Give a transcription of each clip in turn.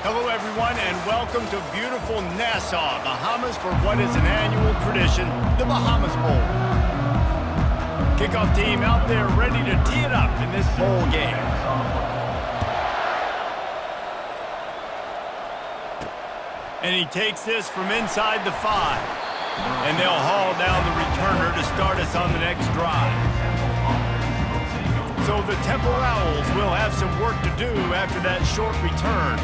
Hello, everyone, and welcome to beautiful Nassau, Bahamas, for what is an annual tradition, the Bahamas Bowl. Kickoff team out there ready to tee it up in this bowl game. And he takes this from inside the 5. And they'll haul down the returner to start us on the next drive. So the Temple Owls will have some work to do after that short return.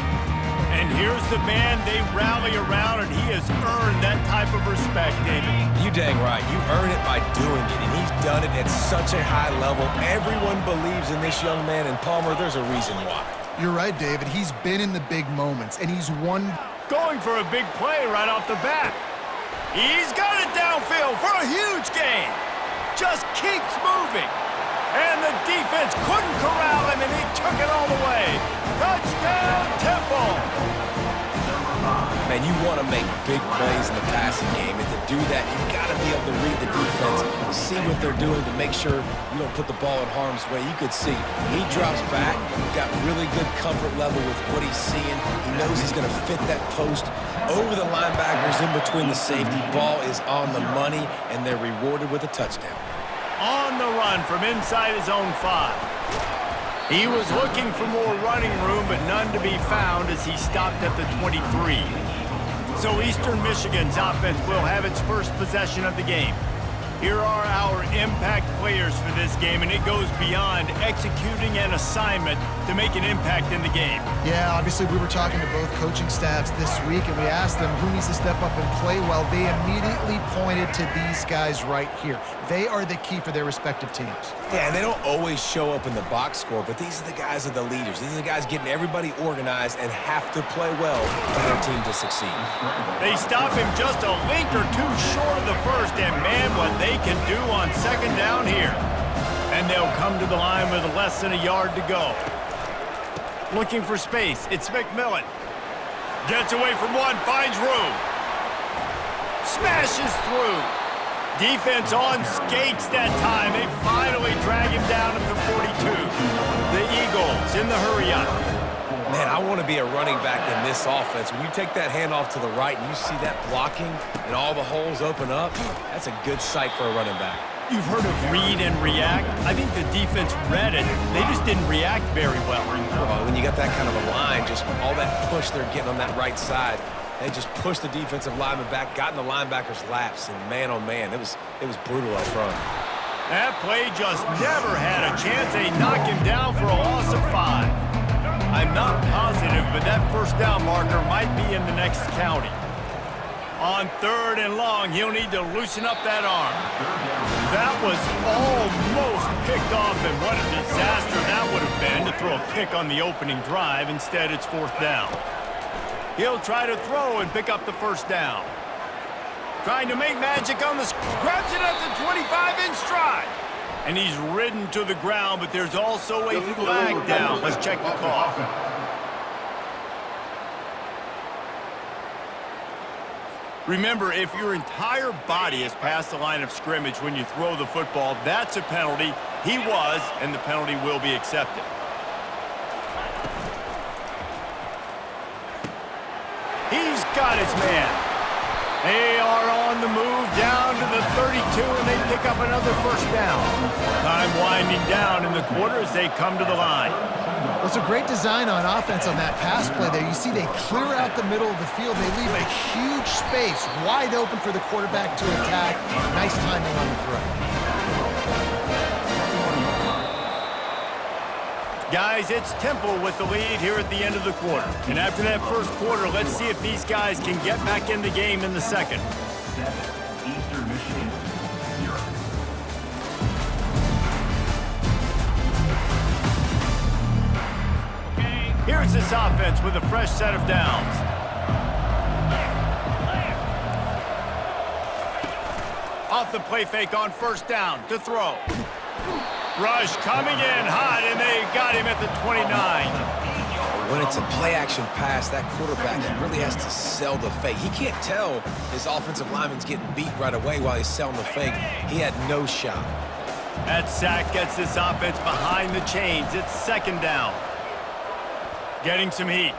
And here's the man they rally around, and he has earned that type of respect, David. You dang right. You earn it by doing it, and he's done it at such a high level. Everyone believes in this young man, and Palmer, there's a reason why. You're right, David. He's been in the big moments, and he's won. Going for a big play right off the bat. He's got it downfield for a huge gain. Just keeps moving. And the defense couldn't corral him, and he took it all the way. Touchdown, Temple! Man, you want to make big plays in the passing game, and to do that, you've got to be able to read the defense, see what they're doing to make sure you don't put the ball in harm's way. You could see he drops back, got really good comfort level with what he's seeing. He knows he's going to fit that post over the linebackers in between the safety. Ball is on the money, and they're rewarded with a touchdown. On the run from inside his own 5. He was looking for more running room, but none to be found as he stopped at the 23. So Eastern Michigan's offense will have its first possession of the game. Here are our impact players for this game, and it goes beyond executing an assignment to make an impact in the game. Yeah, obviously we were talking to both coaching staffs this week, and we asked them who needs to step up and play well. They immediately pointed to these guys right here. They are the key for their respective teams. Yeah, and they don't always show up in the box score, but these are the guys that are the leaders. These are the guys getting everybody organized and have to play well for their team to succeed. They stop him just a link or two short of the first, and man, what they can do on second down here. And they'll come to the line with less than a yard to go. Looking for space, it's McMillan. Gets away from one, finds room. Smashes through. Defense on skates that time. They finally drag him down at the 42. The Eagles in the hurry-up. Man, I want to be a running back in this offense. When you take that handoff to the right and you see that blocking and all the holes open up, that's a good sight for a running back. You've heard of read and react. I think the defense read it. They just didn't react very well. Well, when you got that kind of a line, just all that push they're getting on that right side, they just pushed the defensive lineman back, got in the linebacker's laps, and man, oh man, it was brutal up front. That play just never had a chance. They knock him down for a loss of 5. I'm not positive, but that first down marker might be in the next county. On 3rd and long, he'll need to loosen up that arm. That was almost picked off, and what a disaster that would have been to throw a pick on the opening drive. Instead, it's 4th down. He'll try to throw and pick up the first down. Trying to make magic on the... Grabs it at the 25 in stride. And he's ridden to the ground, but there's also a flag down. Let's check the call. Remember, if your entire body is past the line of scrimmage when you throw the football, that's a penalty. He was, and the penalty will be accepted. He's got his man. They are on the move down to the 32, and they pick up another first down. Time winding down in the quarter as they come to the line. Well, it's a great design on offense on that pass play there. You see they clear out the middle of the field. They leave a huge space wide open for the quarterback to attack. Nice timing on the throw. Guys, it's Temple with the lead here at the end of the quarter. And after that first quarter, let's see if these guys can get back in the game in the second. Eastern Michigan, 0. Here's this offense with a fresh set of downs. Off the play fake on first down to throw. Rush coming in hot, and they got him at the 29. When it's a play-action pass, that quarterback really has to sell the fake. He can't tell his offensive lineman's getting beat right away while he's selling the fake. He had no shot. That sack gets this offense behind the chains. It's second down. Getting some heat.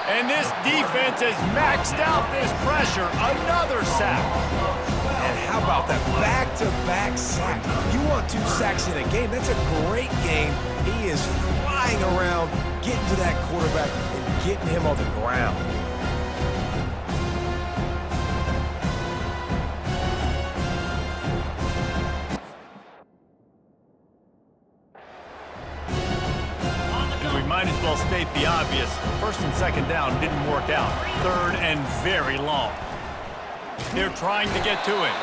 And this defense has maxed out this pressure. Another sack. And how about that back-to-back sack? You want 2 sacks in a game, that's a great game. He is flying around, getting to that quarterback and getting him on the ground. We might as well state the obvious. First and second down didn't work out. Third and very long. They're trying to get to it.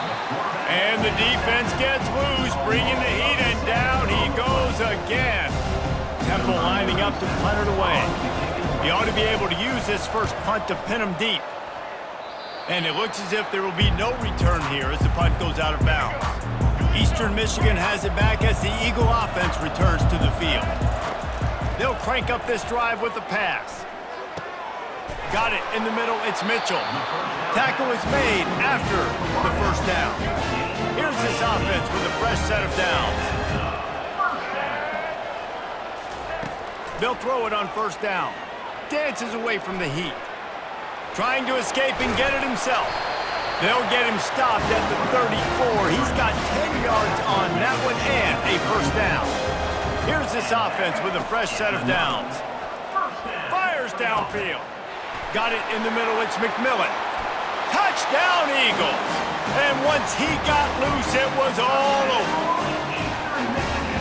And the defense gets loose, bringing the heat, and down he goes again. Temple lining up to punt it away. He ought to be able to use this first punt to pin him deep. And it looks as if there will be no return here as the punt goes out of bounds. Eastern Michigan has it back as the Eagle offense returns to the field. They'll crank up this drive with the pass. Got it in the middle, it's Mitchell. Tackle is made after the first down. Here's this offense with a fresh set of downs. They'll throw it on first down. Dances away from the heat. Trying to escape and get it himself. They'll get him stopped at the 34. He's got 10 yards on that one and a first down. Here's this offense with a fresh set of downs. Fires downfield. Got it in the middle, it's McMillan. Touchdown, Eagles! And once he got loose, it was all over.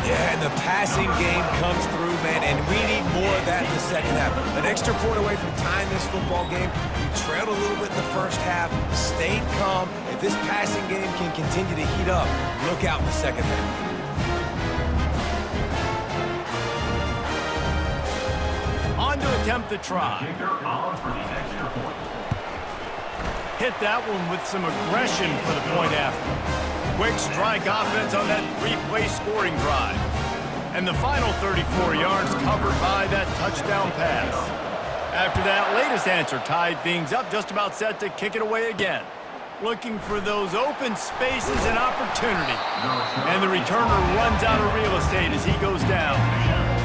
Yeah, and the passing game comes through, man, and we need more of that in the second half. An extra point away from tying this football game. You trailed a little bit in the first half, stayed calm. If this passing game can continue to heat up, look out in the second half. On to attempt the try. Hit that one with some aggression for the point after. Quick strike offense on that 3-play scoring drive. And the final 34 yards covered by that touchdown pass. After that latest answer tied things up, just about set to kick it away again. Looking for those open spaces and opportunity. And the returner runs out of real estate as he goes down.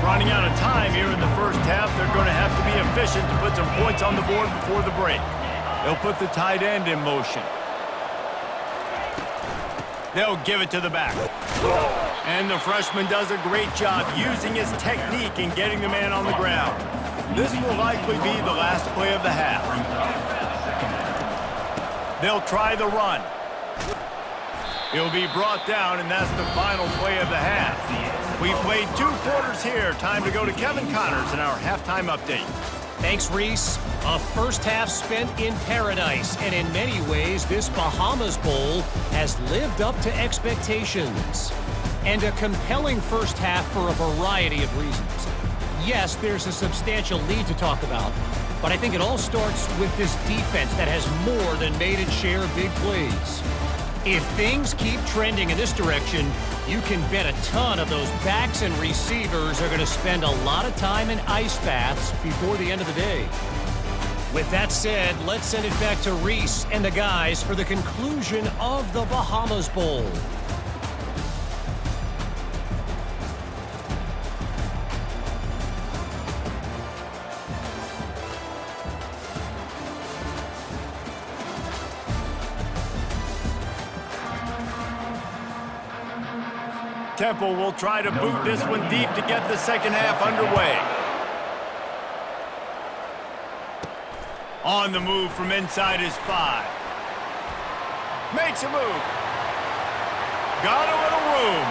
Running out of time here in the first half, they're going to have to be efficient to put some points on the board before the break. They'll put the tight end in motion. They'll give it to the back. And the freshman does a great job using his technique and getting the man on the ground. This will likely be the last play of the half. They'll try the run. He'll be brought down, and that's the final play of the half. We played 2 quarters here. Time to go to Kevin Connors in our halftime update. Thanks, Reese. A first half spent in paradise, and in many ways, this Bahamas Bowl has lived up to expectations. And a compelling first half for a variety of reasons. Yes, there's a substantial lead to talk about, but I think it all starts with this defense that has more than made its share of big plays. If things keep trending in this direction, you can bet a ton of those backs and receivers are going to spend a lot of time in ice baths before the end of the day. With that said, let's send it back to Reese and the guys for the conclusion of the Bahamas Bowl. Temple will try to boot this one deep to get the second half underway. On the move from inside his 5. Makes a move. Got a little room.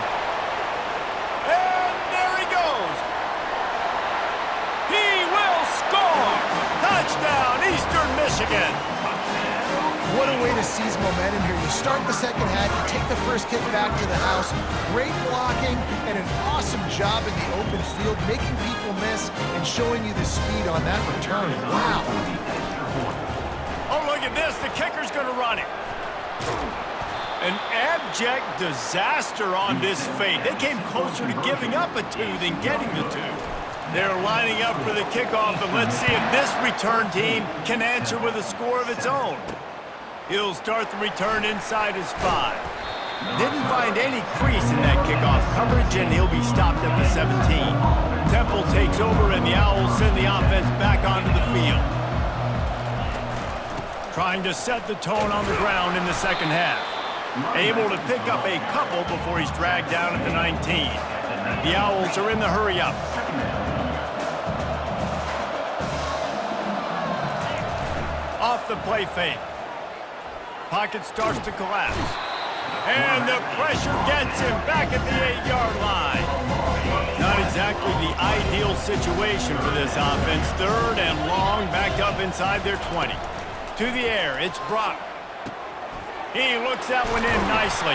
And there he goes. He will score. Touchdown, Eastern Michigan. What a way to seize momentum here. You start the second half, you take the first kick back to the house. Great blocking and an awesome job in the open field, making people miss and showing you the speed on that return. Wow. Oh, look at this. The kicker's going to run it. An abject disaster on this fade. They came closer to giving up a 2 than getting the 2. They're lining up for the kickoff, and let's see if this return team can answer with a score of its own. He'll start the return inside his 5. Didn't find any crease in that kickoff coverage, and he'll be stopped at the 17. Temple takes over, and the Owls send the offense Trying to set the tone on the ground in the second half. Able to pick up a couple before he's dragged down at the 19. The Owls are in the hurry-up. Off the play fake. Pocket starts to collapse. And the pressure gets him back at the 8-yard line. Not exactly the ideal situation for this offense. 3rd and long, backed up inside their 20. To the air, it's Brock. He looks that one in nicely.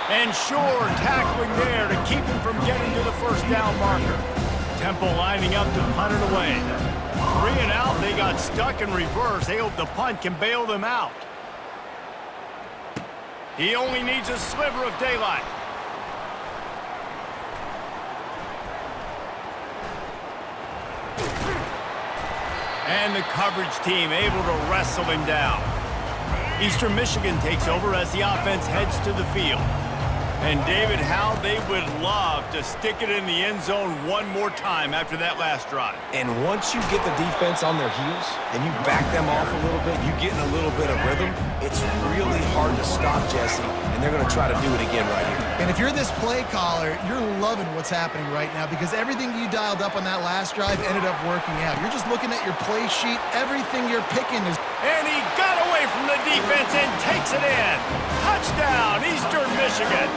And Shore tackling there to keep him from getting to the first down marker. Temple lining up to punt it away. 3 and out, they got stuck in reverse. They hope the punt can bail them out. He only needs a sliver of daylight. And the coverage team able to wrestle him down. Eastern Michigan takes over as the offense heads to the field. And David, how they would love to stick it in the end zone one more time after that last drive. And once you get the defense on their heels and you back them off a little bit, you get in a little bit of rhythm, it's really hard to stop Jesse, and they're going to try to do it again right here. And if you're this play caller, you're loving what's happening right now because everything you dialed up on that last drive ended up working out. You're just looking at your play sheet. Everything you're picking is... And he got away from the defense and takes it in. Touchdown, Eastern Michigan.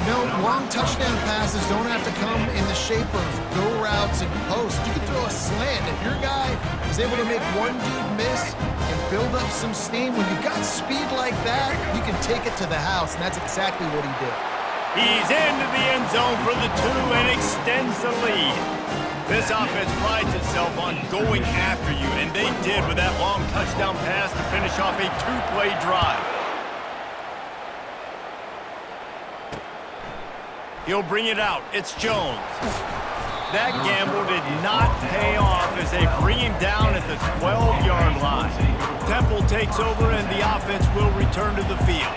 No, long touchdown passes don't have to come in the shape of go routes and posts. You can throw a slant. If your guy is able to make one dude miss and build up some steam, when you've got speed like that, you can take it to the house, and that's exactly what he did. He's into the end zone for the 2 and extends the lead. This offense prides itself on going after you, and they did with that long touchdown pass to finish off a 2-play drive. He'll bring it out. It's Jones. That gamble did not pay off as they bring him down at the 12-yard line. Temple takes over, and the offense will return to the field.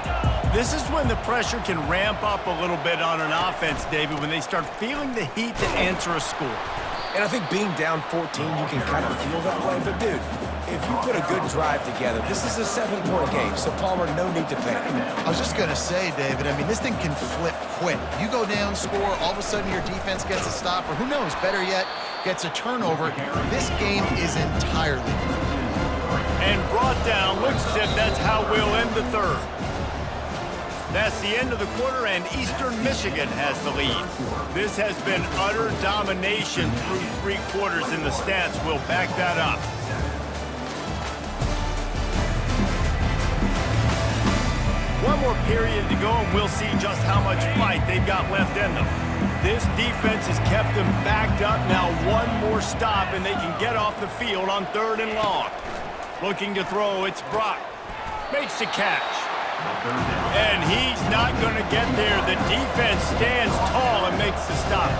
This is when the pressure can ramp up a little bit on an offense, David, when they start feeling the heat to answer a score. And I think being down 14, you can kind of feel that way. But, dude, if you put a good drive together, this is a 7-point game, so Palmer, no need to panic. I was just going to say, David, I mean, this thing can flip quick. You go down, score, all of a sudden your defense gets a stop, or who knows, better yet, gets a turnover. This game is entirely different. And brought down, looks as if that's how we'll end the 3rd. That's the end of the quarter, and Eastern Michigan has the lead. This has been utter domination through 3 quarters, and the stats will back that up. One more period to go, and we'll see just how much fight they've got left in them. This defense has kept them backed up. Now one more stop, and they can get off the field on 3rd and long. Looking to throw, it's Brock. Makes the catch. And he's not going to get there. The defense stands tall and makes the stop.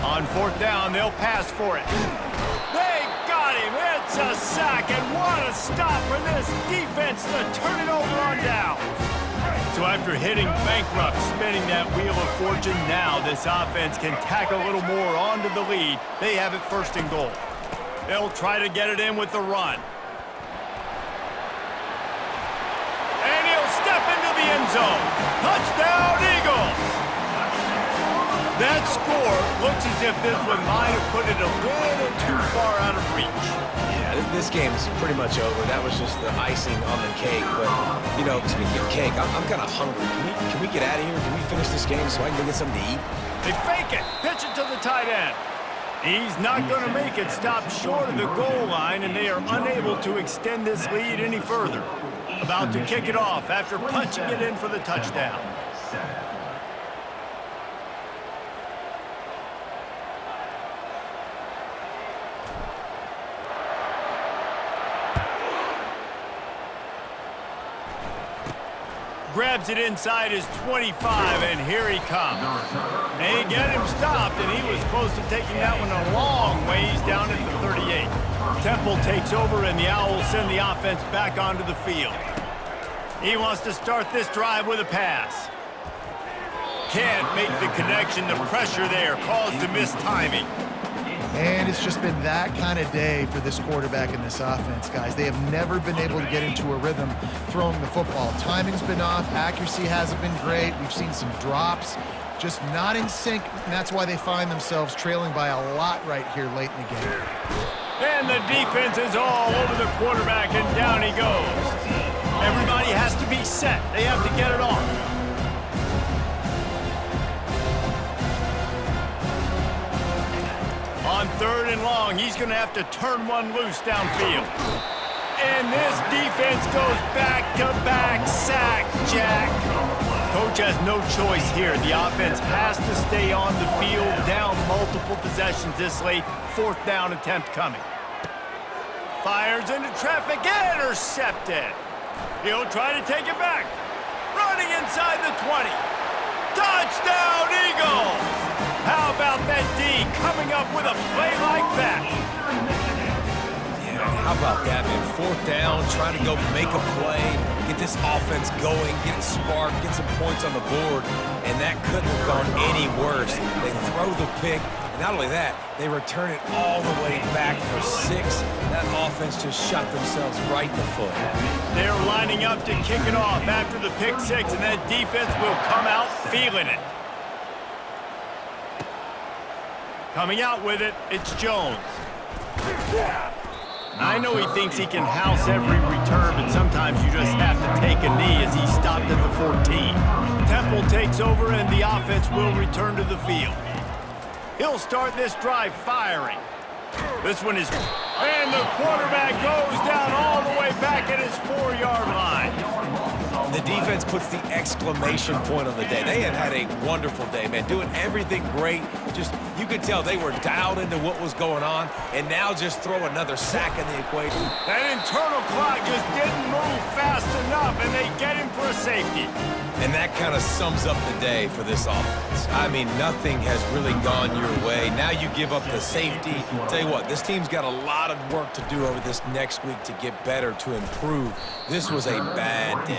On 4th down, they'll pass for it. They got him. It's a sack, and what a stop for this defense to turn it over on down. So after hitting bankrupt, spinning that wheel of fortune, now this offense can tack a little more onto the lead. They have it 1st and goal. They'll try to get it in with the run. And he'll step into the end zone. Touchdown, Eagles! That score looks as if this one might have put it a little too far out of reach. Yeah, this game is pretty much over. That was just the icing on the cake. But, you know, speaking of cake, I'm kind of hungry. Can we get out of here? Can we finish this game so I can go get something to eat? They fake it. Pitch it to the tight end. He's not going to make it. Stop short of the goal line, and they are unable to extend this lead any further. About to kick it off after punching it in for the touchdown. Grabs it inside his 25, and here he comes. They get him stopped, and he was close to taking that one a long ways down at the 38. Temple takes over, and the Owls send the offense back onto the field. He wants to start this drive with a pass. Can't make the connection. The pressure there caused the missed timing. And it's just been that kind of day for this quarterback and this offense, guys. They have never been able to get into a rhythm throwing the football. Timing's been off. Accuracy hasn't been great. We've seen some drops. Just not in sync, and that's why they find themselves trailing by a lot right here late in the game. And the defense is all over the quarterback, and down he goes. Everybody has to be set. They have to get it off. On 3rd and long, he's going to have to turn one loose downfield. And this defense goes back-to-back sack, Jack. Coach has no choice here. The offense has to stay on the field, down multiple possessions this late. 4th down attempt coming. Fires into traffic, intercepted. He'll try to take it back. Running inside the 20. Touchdown, Eagles! How about that D coming up with a play like that? Yeah, how about that, man? 4th down, trying to go make a play, get this offense going, get it sparked, get some points on the board, and that couldn't have gone any worse. They throw the pick, and not only that, they return it all the way back for 6. That offense just shot themselves right in the foot. They're lining up to kick it off after the pick 6, and that defense will come out feeling it. Coming out with it, it's Jones. I know he thinks he can house every return, but sometimes you just have to take a knee as he stopped at the 14. Temple takes over, and the offense will return to the field. He'll start this drive firing. This one is... And the quarterback goes down all the way back at his 4-yard line. The defense puts the exclamation point on the day. They have had a wonderful day, man, doing everything great. Just, you could tell they were dialed into what was going on, and now just throw another sack in the equation. That internal clock just didn't move fast enough, and they get him for a safety. And that kind of sums up the day for this offense. I mean, nothing has really gone your way. Now you give up the safety. Tell you what, this team's got a lot of work to do over this next week to get better, to improve. This was a bad day.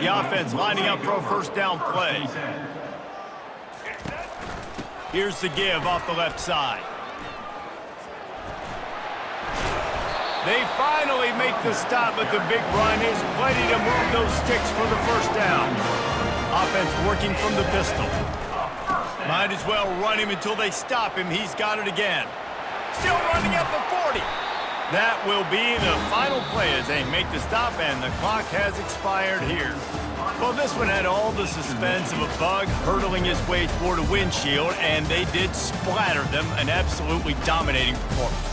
The offense lining up for a 1st down play. Here's the give off the left side. They finally make the stop, but the big run is plenty to move those sticks for the 1st down. Offense working from the pistol. Might as well run him until they stop him. He's got it again. Still running at the 40. That will be the final play as they make the stop, and the clock has expired here. Well, this one had all the suspense of a bug hurtling his way toward a windshield, and they did splatter them. An absolutely dominating performance.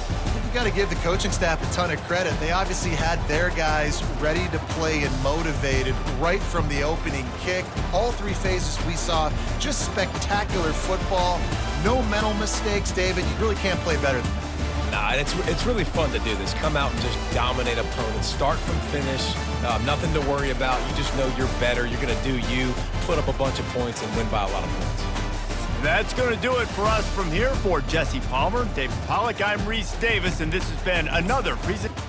You got to give the coaching staff a ton of credit. They obviously had their guys ready to play and motivated right from the opening kick. All 3 phases we saw, just spectacular football. No mental mistakes, David. You really can't play better than that. Nah, it's really fun to do this. Come out and just dominate opponents. Start from finish. Nothing to worry about. You just know you're better. You're going to do you, put up a bunch of points, and win by a lot of points. That's going to do it for us from here. For Jesse Palmer, David Pollack, I'm Reese Davis, and this has been another presentation.